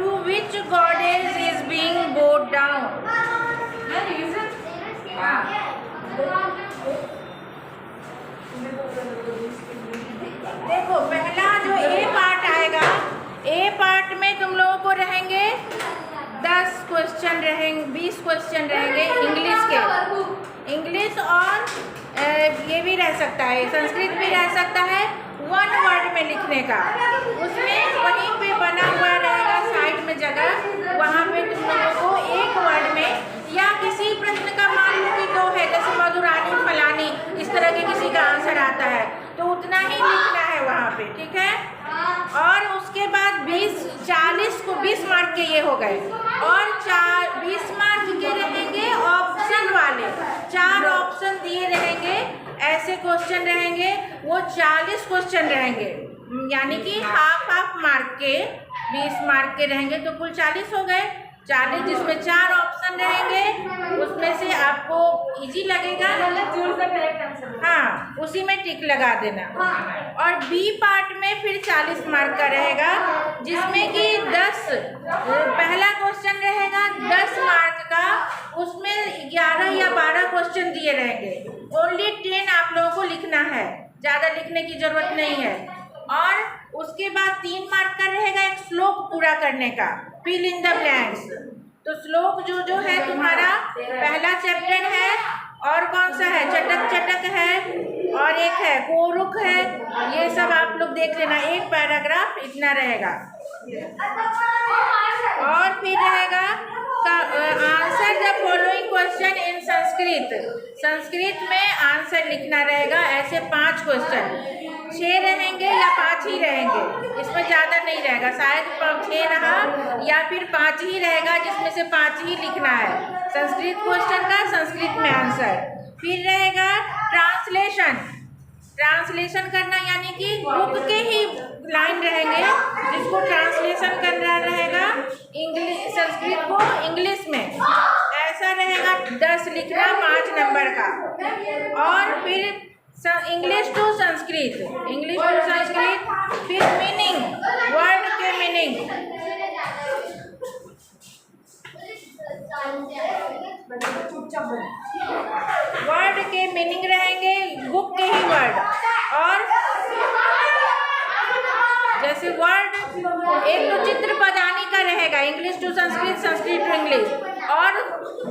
To which goddess is being bowed down? देखो पहला जो ए पार्ट आएगा, ए पार्ट में तुम लोगों को रहेंगे 10 क्वेश्चन रहेंगे, 20 क्वेश्चन रहेंगे इंग्लिश के। इंग्लिश और ये भी रह सकता है, संस्कृत भी रह सकता है, 1 वर्ड में लिखने का। उसमें वहीं पे बना हुआ रहेगा साइड में जगह, वहाँ पे तुम लोगों को 1 वर्ड में या किसी प्रश्न का मान लो कि 2 है, जैसे मधुरानी फलानी, इस तरह के किसी का आंसर आता है तो उतना ही लिखना है वहाँ पे, ठीक है। और उसके बाद 20 मार्क के ये हो गए, और 20 मार्क के रहेंगे ऑप्शन वाले, 4 ऑप्शन दिए रहेंगे, ऐसे क्वेश्चन रहेंगे, वो 40 क्वेश्चन रहेंगे, यानी कि हाफ मार्क के 20 मार्क के रहेंगे, तो कुल 40 हो गए। 40 जिसमें 4 ऑप्शन रहेंगे, उसमें से आपको इजी लगेगा, हाँ उसी में टिक लगा देना। और बी पार्ट में फिर 40 मार्क का रहेगा, जिसमें कि 10 पहला क्वेश्चन रहेगा 10 मार्क का, उसमें 11 या 12 क्वेश्चन दिए रहेंगे, ओनली 10 आप लोगों को लिखना है, ज़्यादा लिखने की जरूरत नहीं है। और उसके बाद 3 मार्क का रहेगा एक श्लोक पूरा करने का, फिल इन द ब्लैंक्स। तो श्लोक जो है तुम्हारा पहला चैप्टर है, और कौन सा है, चटक चटक है, और एक है कोरुख है, ये सब आप लोग देख लेना, एक पैराग्राफ इतना रहेगा। और फिर रहेगा answer the following question in Sanskrit, Sanskrit में आंसर लिखना रहेगा। ऐसे 5 क्वेश्चन, 6 रहेंगे या 5 ही रहेंगे, इसमें ज़्यादा नहीं रहेगा, शायद 6 रहा या फिर 5 ही रहेगा, जिसमें से 5 ही लिखना है संस्कृत क्वेश्चन का, संस्कृत में आंसर। फिर रहेगा ट्रांसलेशन करना, यानी कि बुक के ही लाइन रहेंगे जिसको ट्रांसलेशन करना रहेगा इंग्लिश, संस्कृत को इंग्लिश में, ऐसा रहेगा 10 लिखना 5 नंबर का। और फिर इंग्लिश टू संस्कृत, फिर मीनिंग, वर्ड के मीनिंग, वर्ड के मीनिंग रहेंगे, बुक के ही वर्ड। और जैसे वर्ड एक तो चित्र पदानी का रहेगा, English to Sanskrit, Sanskrit to English, और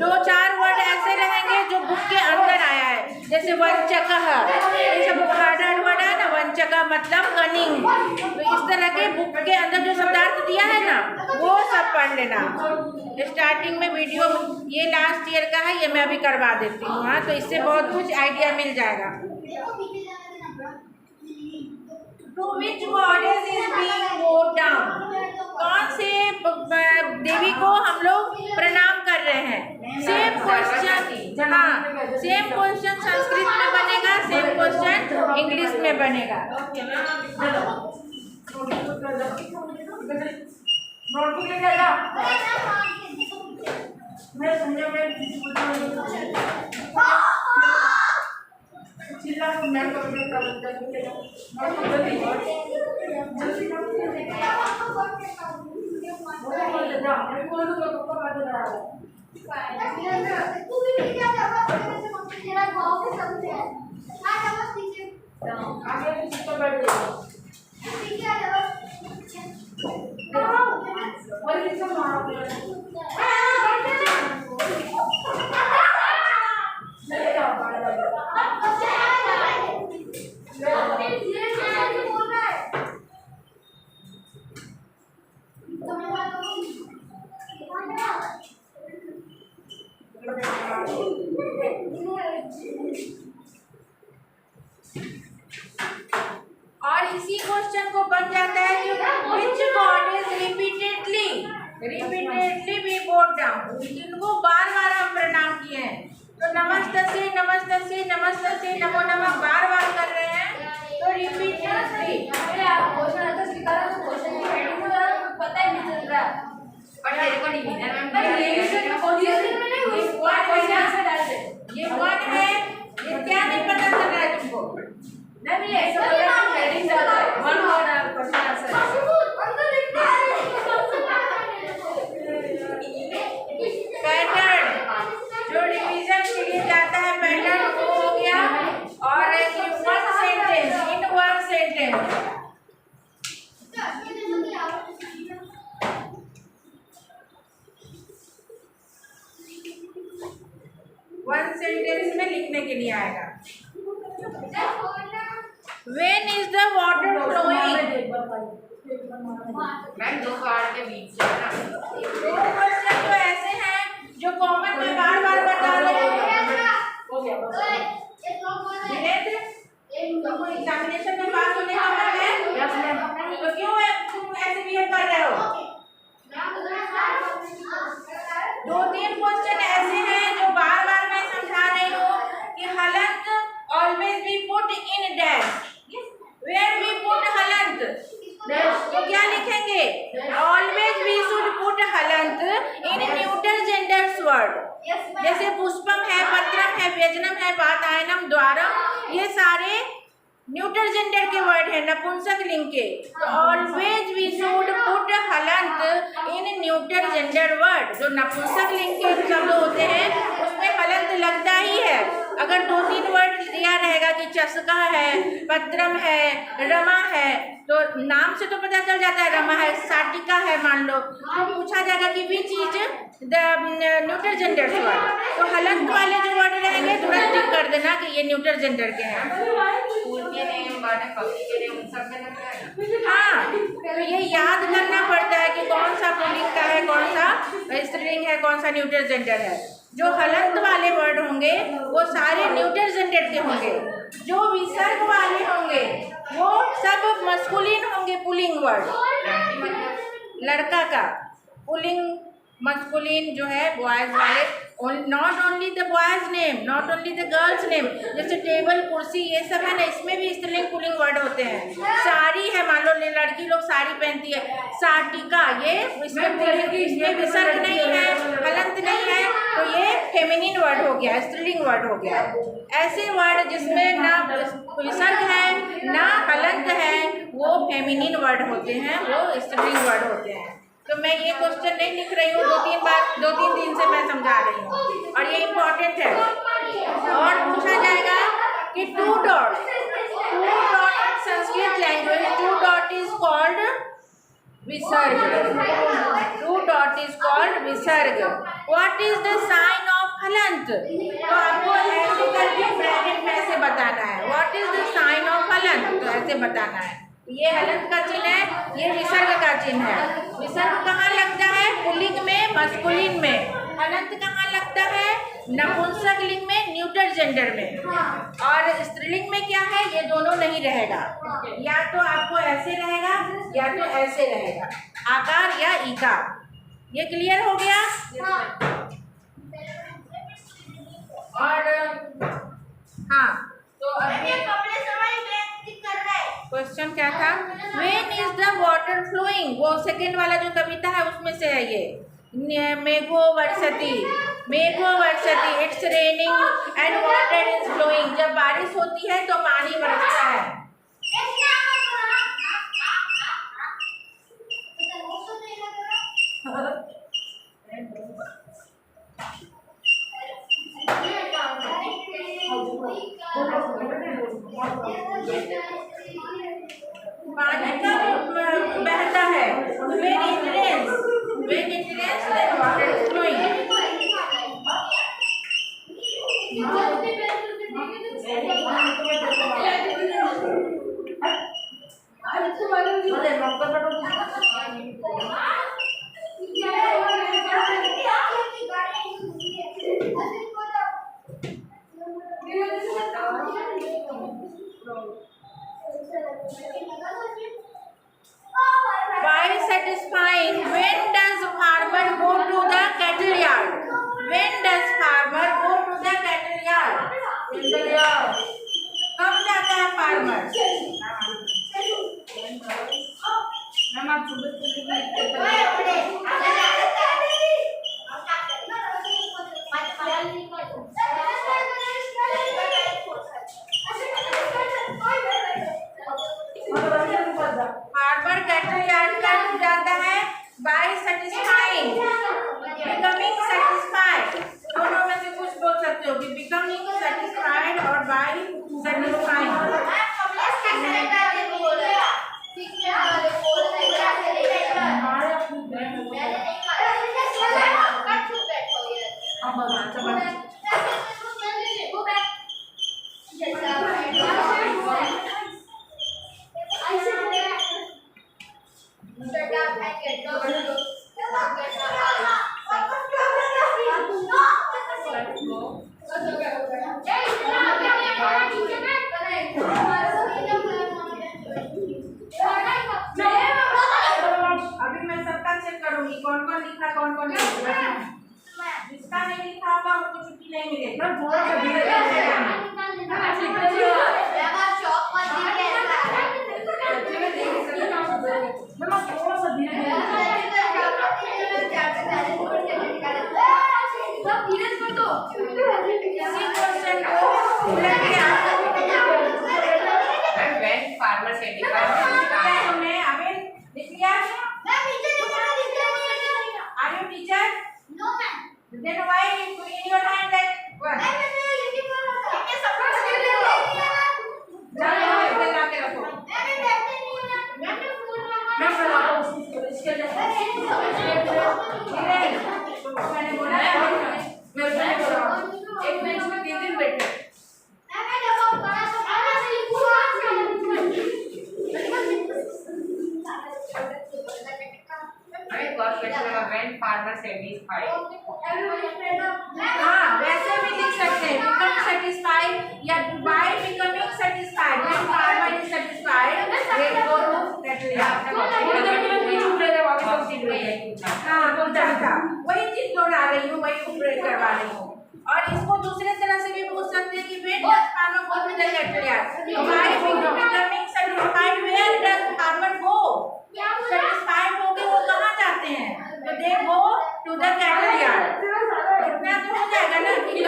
2-4 वर्ड ऐसे रहेंगे जो बुक के अंदर आया है, जैसे वंचक, ये सब हार्ड वर्ड है ना, वंचक मतलब कनिंग, तो इस तरह के बुक के अंदर जो शब्दार्थ दिया है ना, वो सब पढ़ लेना। स्टार्टिंग में वीडियो, ये लास्ट ईयर का है, ये मैं अभी करवा देती हूँ, हाँ, तो इससे बहुत कुछ आइडिया मिल जाएगा। To which goddess is being bowed down? कौन से देवी को हम लोग प्रणाम कर रहे हैं? सेम क्वेश्चन, हाँ सेम क्वेश्चन संस्कृत में बनेगा, सेम क्वेश्चन इंग्लिश में बनेगा। और इसी क्वेश्चन को बन जाता है कि which god is repeatedly be bowed down, जिनको बार-बार हम प्रणाम किए हैं, तो नमस्तस्य नमस्तस्य नमस्तस्य नमो नमः बार-बार कर रहे हैं, तो रिपीटेडली। आप क्वेश्चन आंसर सिखा रहे हो, क्वेश्चन की हेडिंग को पता ही नहीं चल रहा, और तेरे को नहीं मिला, ये वन है, ये क्या नहीं पता चल रहा है तुमको? नहीं ऐसा heading one word question answer sentence में लिखने के लिए आएगा। When is the water flowing? Ma'am दो बार के बीच से ना दो क्वेश्चन तो ऐसे हैं जो कॉमन में बार बार बता रहे हैं। हो गया तो एग्जामिनेशन में पास होने का मन है तो क्यों तुम ऐसे बिहेव कर रहे हो? दो तीन क्वेश्चन ऐसे हैं जो बार बार मैं समझा रही हूँ कि हलंत always be put in dash. Where we put हलंत तो क्या लिखेंगे? ऑलवेज वी शुड पुट हलंत इन न्यूट्रल जेंडर्स वर्ड। जैसे पुष्पम है, पत्रम है, व्यजनम है, वातायनम, द्वारम, ये सारे न्यूट्रल जेंडर के वर्ड है, नपुंसक लिंग के। ऑलवेज वी शुड पुट हलंत इन न्यूट्रल जेंडर वर्ड। जो नपुंसक लिंग के शब्द होते हैं उसमें हलंत लगता ही है। अगर दो तीन वर्ड दिया रहेगा कि चस्का है, पत्रम है, रमा है, तो नाम से तो पता चल जाता है रमा है, साटिका है मान लो, तो पूछा जाएगा कि which is the neutral gender word. तो हलंत वाले जो वर्ड रहेंगे तुरंत टिक कर देना कि ये न्यूट्रल जेंडर के हैं। फूल के नेम बने पक्षी के नेम सब में लगता है। हाँ, तो ये याद करना पड़ता है कि कौन सा पुल्लिंग का है, कौन सा स्त्रीलिंग है, कौन सा न्यूट्रल जेंडर है। जो हलंत वाले वर्ड होंगे वो सारे न्यूट्रल जेंडर के होंगे। जो विसर्ग वाले होंगे वो सब मस्कुलिन होंगे, पुल्लिंग वर्ड। लड़का का पुल्लिंग मस्कुलिन जो है बॉयज वाले, not only the boys name, not only the girls name. जैसे टेबल, कुर्सी, ये सब है ना, इसमें भी स्त्रीलिंग पुल्लिंग वर्ड होते हैं। साड़ी है, मान लो लड़की लोग साड़ी पहनती है, साटिका, ये इसमें विसर्ग नहीं है, हलंत नहीं है, तो ये फेमिनिन वर्ड हो गया, स्त्रीलिंग वर्ड हो गया। ऐसे वर्ड जिसमें ना विसर्ग है ना हलंत है वो फेमिनिन वर्ड होते हैं, वो स्त्रीलिंग वर्ड होते हैं। तो मैं ये क्वेश्चन नहीं लिख रही हूँ, दो तीन दिन से मैं समझा रही हूँ और ये इम्पोर्टेंट है। और पूछा जाएगा कि two dot Sanskrit language, two dot is called विसर्ग। टू डॉट इज कॉल्ड विसर्ग। What is the sign of हलंत? तो आपको ऐसे करके ब्रैकेट में ऐसे बताना है, what is the sign of हलंत, तो ऐसे बताना है। ये हलंत का चिन्ह है, ये विसर्ग का चिन्ह है। विसर्ग कहाँ लगता है? पुल्लिंग में, मस्कुलिन में। हलंत कहाँ लगता है? नपुंसक लिंग में, न्यूट्रल जेंडर में। और स्त्रीलिंग में क्या है? ये दोनों नहीं रहेगा, या तो आपको ऐसे रहेगा या तो ऐसे रहेगा, आकार या इकार। ये क्लियर हो गया? और हाँ, तो अभी क्वेश्चन क्या था? When is the water flowing? वो सेकेंड वाला जो कविता है उसमें से है ये। मेघो वर्षति, मेघो वर्षति, it's raining and water is flowing. जब बारिश होती है तो पानी बरसता है। पानी कब बहता है? When it rains, then water is flowing। By satisfying, when does farmer go to the cattle yard? When does farmer go to the cattle yard? कब जाता है फार्मर? फार्मर कैटल यार्ड कब जाता है? By satisfying, becoming satisfied. दोनों में से कुछ बोल सकते हो कि बिकमिंग सेटिस्फाइड और बाय सेटिस्फाइंग। करूंगी कौन कौन लिखा कौन कौन नहीं लिखा। जिसका नहीं लिखा होगा उनको छुट्टी नहीं मिलेगी। थोड़ा सा धीरे धीरे इसी क्वेश्चन को उलट के When farmer said it, तुमने अभी लिख लिया। Are you teacher? Then why in your hand that one? जाओ इधर लाके रखो। मैं बनाता हूँ इसके लिए। मैंने बोला मैं बोला एक बेंच में 3 दिन बैठे। when farmer said is fine. हाँ वैसे भी लिख सकते हैं become satisfied या by becoming satisfied when farmer is satisfied they go to that हाँ बोलता था वही चीज दोहरा रही हूँ वही उपयोग करवा रही हूँ। और इसको दूसरे तरह से भी पूछ सकते हैं कि when does farmer go to the cattle by becoming satisfied where does farmer go satisfied होके वो कहाँ जाते हैं तो they go to the cattle yard। इतना तो हो जाएगा ना कि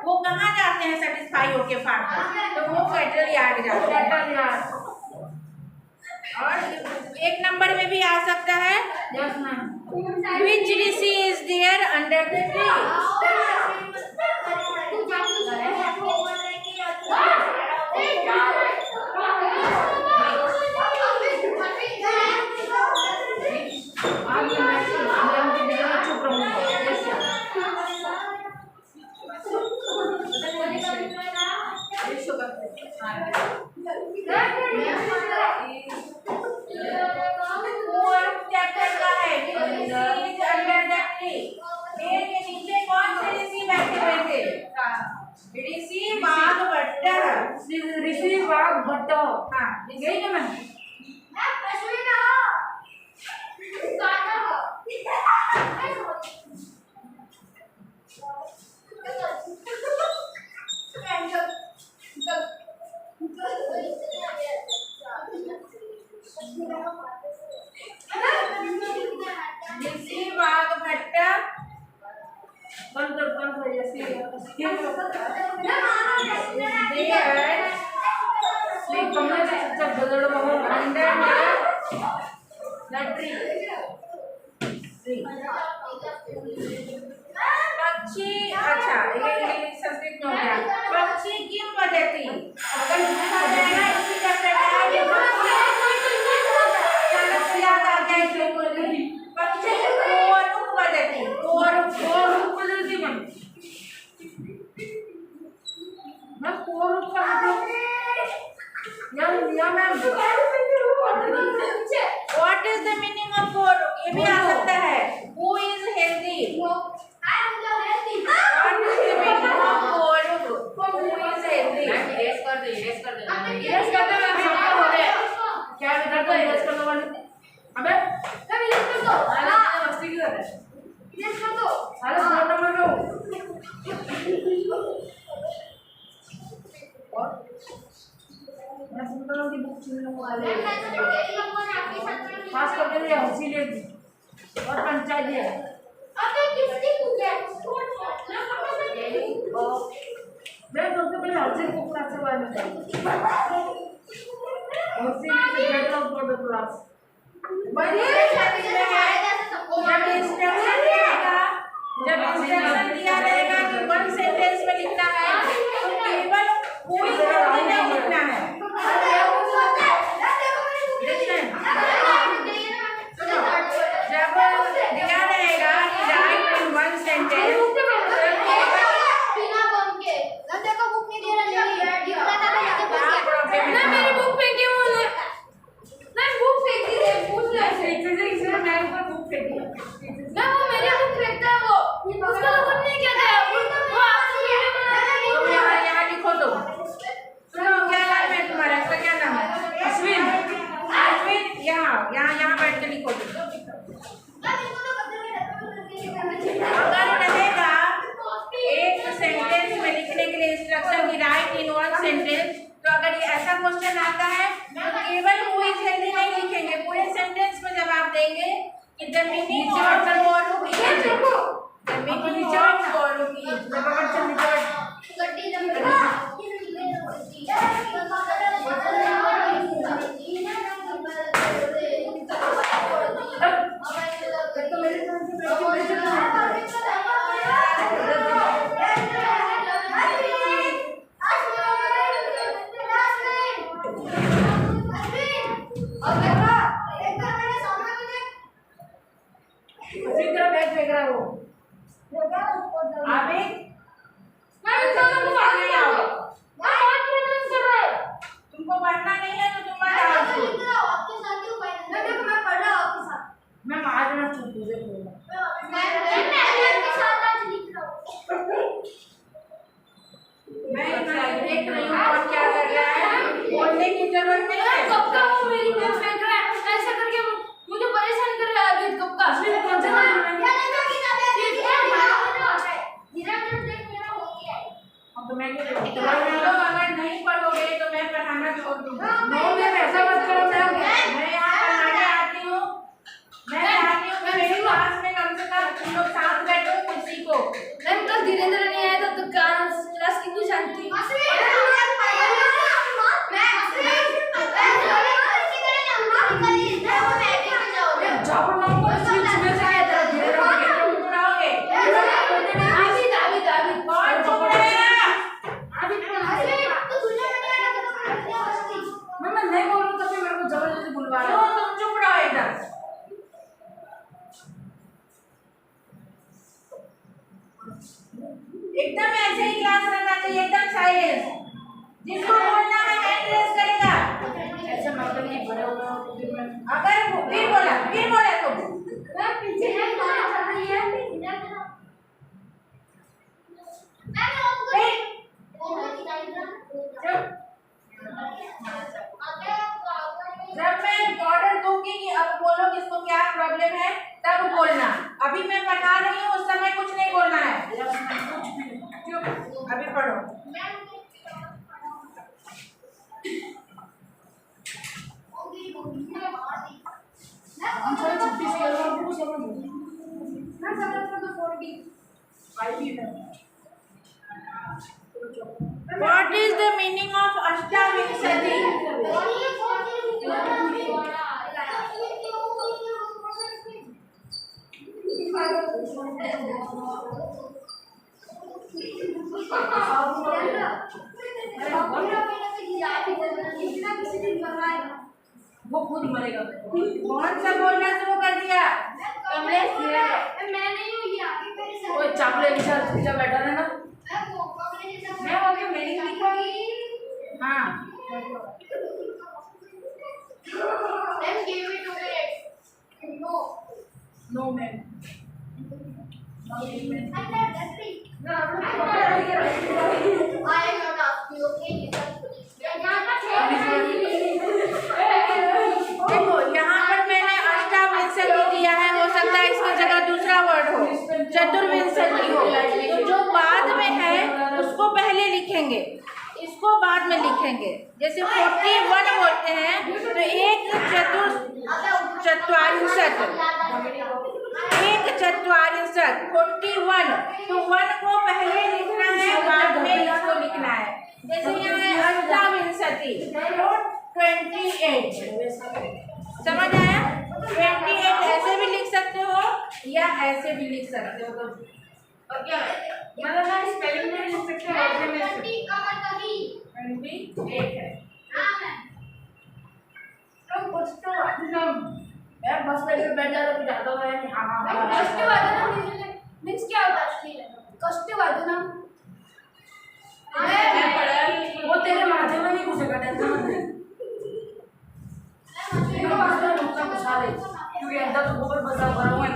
वो कहाँ जाते हैं सेटिस्फाई होके फार्मर तो वो कैटल यार्ड जाते हैं। और एक नंबर में भी आ सकता है which rishi is there under the tree। ऋषि वाघ भट्ट हाँ यही ना मैं ऋषि वाघ भट्ट बंद पक्षी अच्छा ये संस्कृत में हो गया। पक्षी किम वदति अगर पूछा जाएगा इसी का प्रकार याद आ जाए तो पक्षी कोरुक वदति कोरुक वदति मैं कोरुक का What is the meaning of कोरुक ये भी आ सकता है। Who is healthy? What is the meaning of कोरुक? Who is healthy? Erase कर दो यस करते हैं सबका हो गया क्या इधर तो यस करने वाले अबे मस्ती की कर रहे अरे 4 नंबर में मैं सुनता हूँ कि बुक छीनने वाले खास करके ये हंसी लेगी और पंचायत है मैं सबसे पहले हंसी को क्लास से बाहर निकालूं हंसी से get out for the class जब इंस्ट्रक्शन दिया रहेगा कि 1 सेंटेंस में लिखना है तो केवल कोई नहीं लिखना है। जब दिया रहेगा कि राइट इन 1 सेंटेंस पकड़ चल नीचे बैठ। तुमको पढ़ना नहीं है तो तुम मत आओ। मैं मारना तुझे बोला। मैं देख रही हूँ और क्या कर रहा है, बोलने की जरूरत नहीं है। कब का वो मेरी पेन फेंक रहा है, ऐसा करके मुझे परेशान कर रहा है अभी कब का। अब तो मैं अगर नहीं पढ़ोगे तो मैं पढ़ाना छोड़ दूंगा। नो मैम ऐसा मत करो मैम। मैं यहाँ पढ़ाने आती हूँ, मैं चाहती हूँ कि मेरी क्लास में कम से कम तुम लोग साथ बैठो कुछ सीखो। मैम कल धीरेन्द्र नहीं आया था तो क्लास कितनी शांति। एकदम ऐसे ही क्लास रहना चाहिए, एकदम साइलेंस। जिसको बोलना है हैंड रेज करेगा। ऐसे मतलब नहीं बड़े हो गए हो तो फिर मैं अगर फिर बोला तुम मैम पीछे है कौन चल रही है। जब मैं ऑर्डर दूंगी कि अब बोलो किसको क्या प्रॉब्लम है तब बोलना। अभी मैं पढ़ा रही हूँ उस समय कुछ नहीं बोलना है। चुप, अभी पढ़ो। What is the meaning of Ashtavinsati? वो खुद मरेगा। कौन सा बोलना शुरू कर दिया? कमलेश मैं नहीं हूँ ये आगे मेरे से। वो चापले के साथ पीछे बैठा रहना। मैं हो गया मेरी लिखोगी। हाँ Then give it to me. No. No ma'am. I said that's it. I am not asking you. Okay? देखो यहाँ पर मैंने अष्टाविंशति दिया है, हो सकता है इसकी जगह दूसरा वर्ड हो, चतुर्विंशति हो। तो जो बाद में है उसको पहले लिखेंगे, इसको बाद में लिखेंगे। जैसे 41 बोलते हैं तो एक चत्वारिंशत 41, तो 1 को पहले लिखना है, बाद में इसको लिखना है। जैसे यहाँ है अष्टाविंशति तो 28, समझ आया? 28 ऐसे भी लिख सकते हो या ऐसे भी लिख सकते हो। और क्या मतलब ना स्पेलिंग में लिख सकते हैं, वर्ड में लिख सकते हैं। 28 है। तो कुछ तो यार बस में बैठ जाता तो जाता है कि हाँ हाँ कष्टवादनम मीन्स क्या होता है? कष्टवादनम वो तेरे माथे में नहीं घुसेगा, टेंशन मत ले। मेरे पास में नुकसान घुसा दे क्योंकि अंदर तो गोबर बचा भरा हुआ है।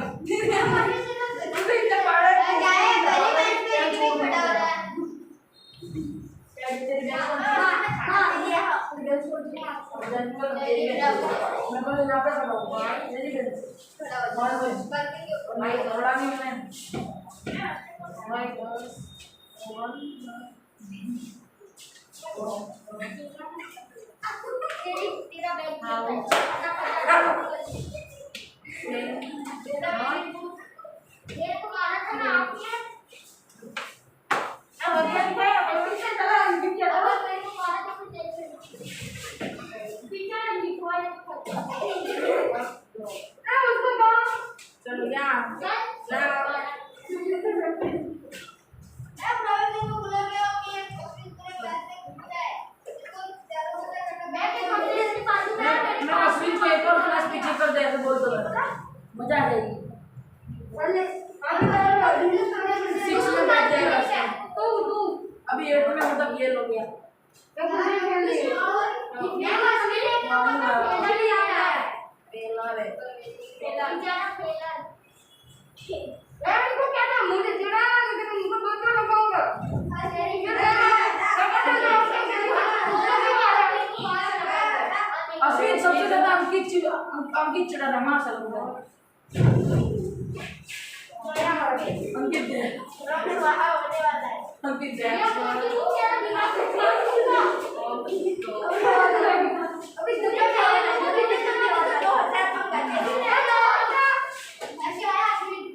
मैं अश्विन को एक और क्लास पीछे कर दे ऐसे बोल दो मजा आ जाएगी। 6 में बैठ जाएगा अभी 8 में मतलब ये हो गया। अश्विन सबसे ज्यादा अंकित चिढ़ा रहा माशाल्लाह अंकित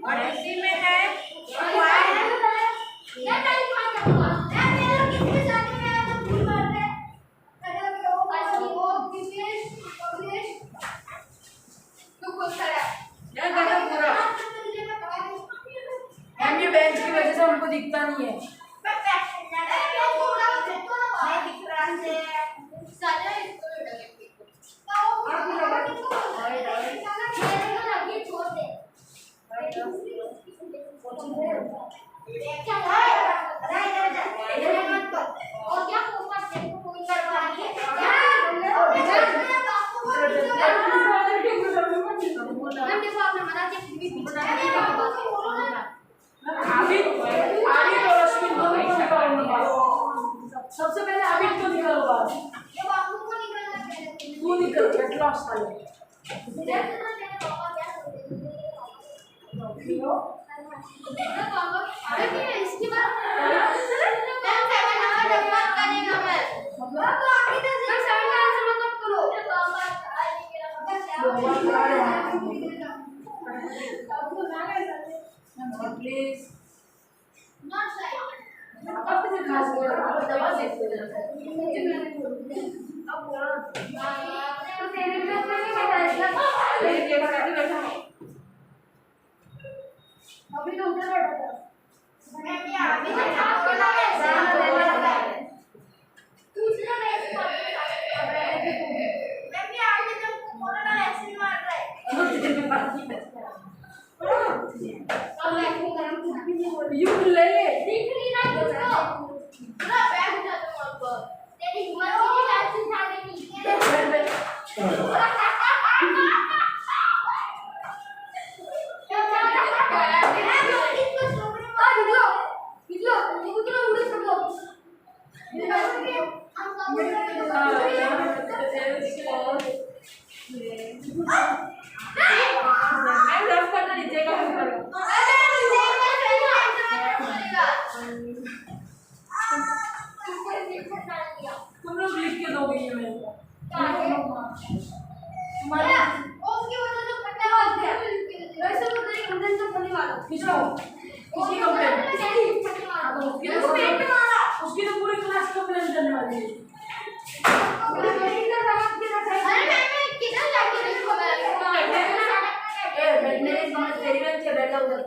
और इसी में है बेंच की वजह से उनको दिखता नहीं है। सबसे पहले आबिद को निकालो बाहर। तू निकल गेट लॉस वाले। प्लीज अभी तो उधर बैठा यू ले ले दिख नहीं रहा तुझको पूरा बैग उठा दो वहां पर तेरी मर्जी की वैक्सीन खा लेगी तुम लोग लिख के दोगे ये मेरे को उसकी वजह से फटा हो गया वैसे तो तेरी कंप्लेंट तो करने वाला किसको किसकी कंप्लेंट उसकी तो पूरी क्लास कंप्लेंट करने वाली है। अरे मैं किधर जाके देखो ए बैठने की समझ तेरी बेंच पे बैठा उधर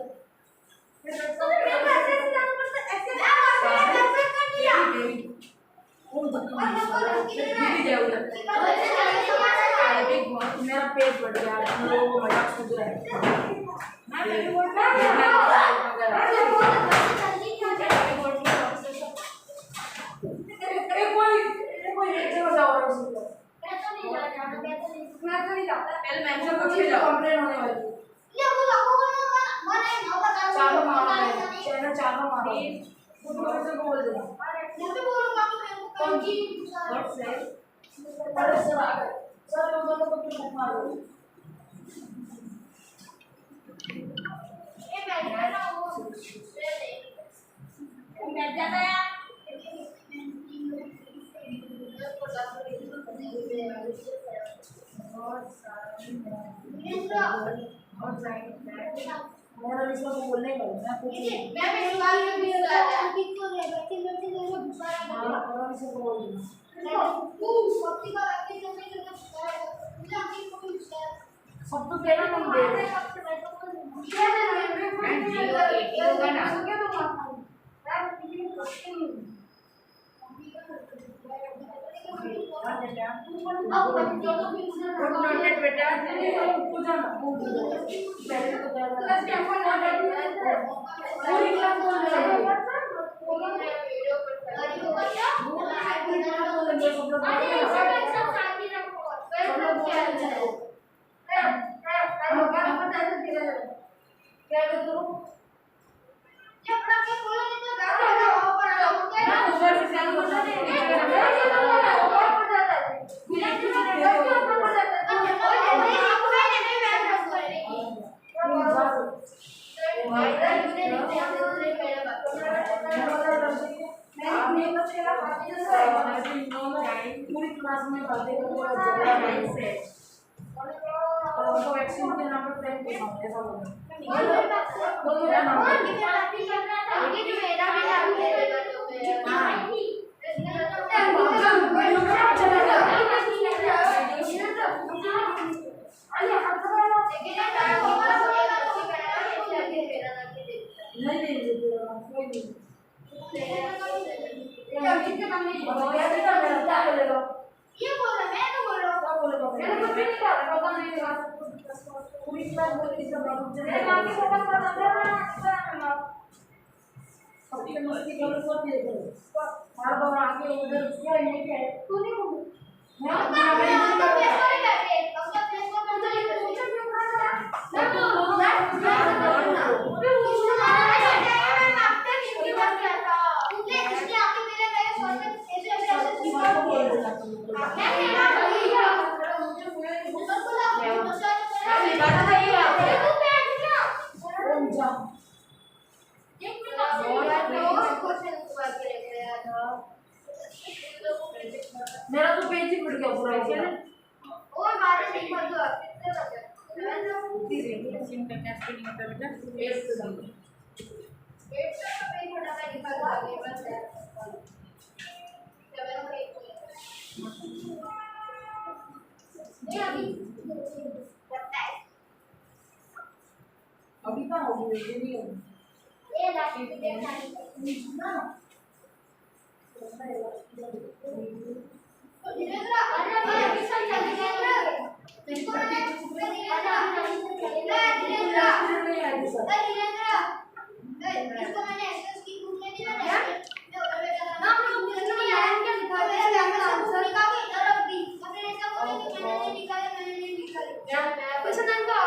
मेरा पेट बढ़ गया तुम लोगों को मजाक सुन रहा है। कंप्लेन होने वाली है। चारों मारो से बोल देना सर दोनों को तुम मारो मेरा इसको बोलने का मैं कुछ सब तो तेरा नंबर अब बच्चों को भी गुड नोटेड बेटा। पूजा ना पहले तो क्लास के अपन आ गए पूरी क्लास बोल रहे हैं वीडियो पर अरे वो क्या सब शांति रखो फिर सब क्या करो जब पटाखे बोले तो गाना ऊपर ना ऊपर से चालू कर दे पूरी क्लास में बातें करो और वैक्सीन के नाम पर प्लान के साथ ऐसा बोलो बोलो ना नाम नहीं कोई नहीं ये बोल रहा मैं तो बोल रहा हूँ मैंने कुछ भी नहीं कहा पता नहीं पूरी क्लास बोल रही सब मेरे मां की फोकस कर रहा था सबकी मस्ती करो सब ये करो बार बार आके उधर क्या ये क्या है तू नहीं बोल मैं मेरा तो पेज ही फट गया पूरा इससे और बातें नहीं कर दो कितने बजे सिम का क्या स्पेलिंग होता है बेटा? एक तो पेज फटा मैं निकाल दूंगी बस है 7 और 1 ये अभी पता है अभी कहां होगी ये नहीं होगी ये लास्ट में देखना ना धीरेन्द्र अरे अभी सब चल धीरेन्द्र इसको धीरेन्द्र इसको मैंने एक्सेस की बुक में दी ना मैं उधर बैठा था ना धीरेन्द्र ने लाइन क्या लिखा है मैंने आंसर लिखा के इधर रख दी अपने ऐसा बोले कि मैंने नहीं लिखा है मैंने नहीं लिखा है क्वेश्चन का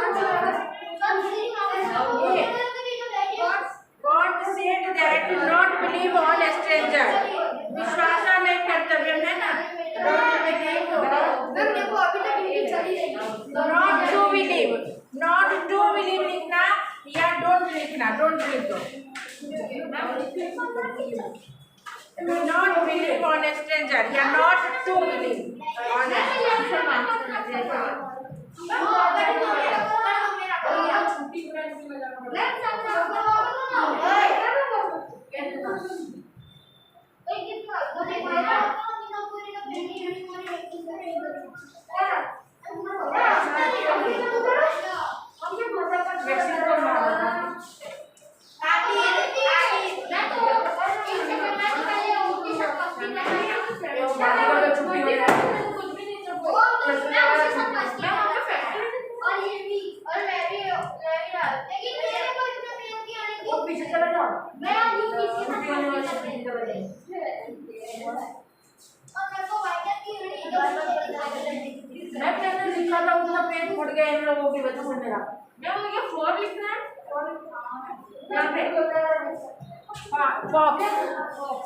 आंसर सब सही God said that do not believe all strangers. विश्वासा नहीं कर्तव्य है ना? Don't believe. देखो अभी तक हिंदी चली रही Not to believe. Not to believe लिखना या don't लिखना. Don't believe दो. Not believe on stranger या not to believe on पीछे चला जाओ मैं मैं मैंने लिखा था उतना पेज फट गया इन लोगों की वजह से मेरा मैं बोल गया 4 लिखना है यहाँ पे हाँ बॉक्स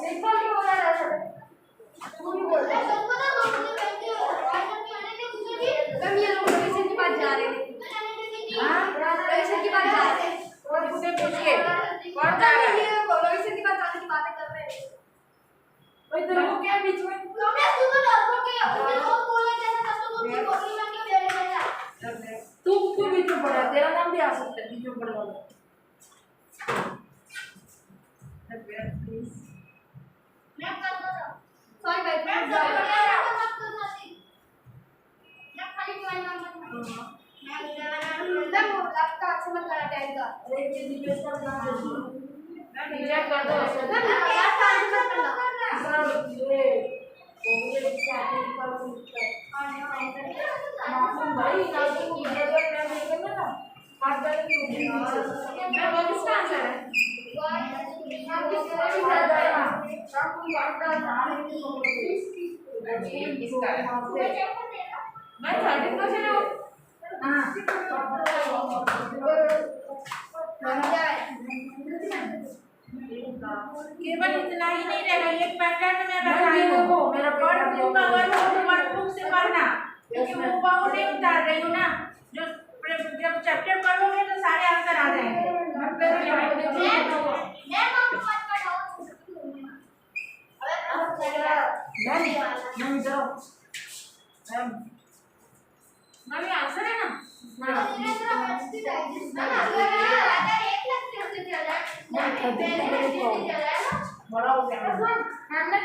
सिंपल क्यों बोला रहा है पूरी बोल रहा है हम ये लोग रविशंकर के पास जा रहे हैं हाँ रविशंकर के पास जा रहे हैं और इससे पूछिए कौन जा रहा है रविशंकर के पास जाने की बातें कर रहे हैं भाई तेरे को क्या बीच में तुमने सुनो ना ओके उधर वो बोल रहे थे ना तो तुम बोल रही हो कि मेरे मेरा तू बीच में पड़ा तेरा नाम भी आ सकता है बीच में पड़ा वाला मैं कर दो सॉरी भाई मैं मत करना मैं खाली तुम्हारा नाम मत मैं एकदम आपका अच्छा मत करा टाइम का अरे ये रिक्वेस्ट कर ना मैं रिजेक्ट कर दो यार काम मत करना सर ये वो भी एक साथ ही पर भाई काफी जरूरत नहीं करना ना हाथ डाल के मैं वो किसका आंसर है किसका है? मैं 13 क्वेश्चन है हाँ केवल इतना ही नहीं रहेगा, ये पैटर्न में बताई देखो, मेरा वर्कबुक का वर्कबुक से पढ़ना, क्योंकि वो बहुत नहीं उतार रही हूँ ना, जो जब चैप्टर पढ़ोगे तो सारे आंसर आ जाएंगे। मम्मी आंसर है ना बड़ा हो गया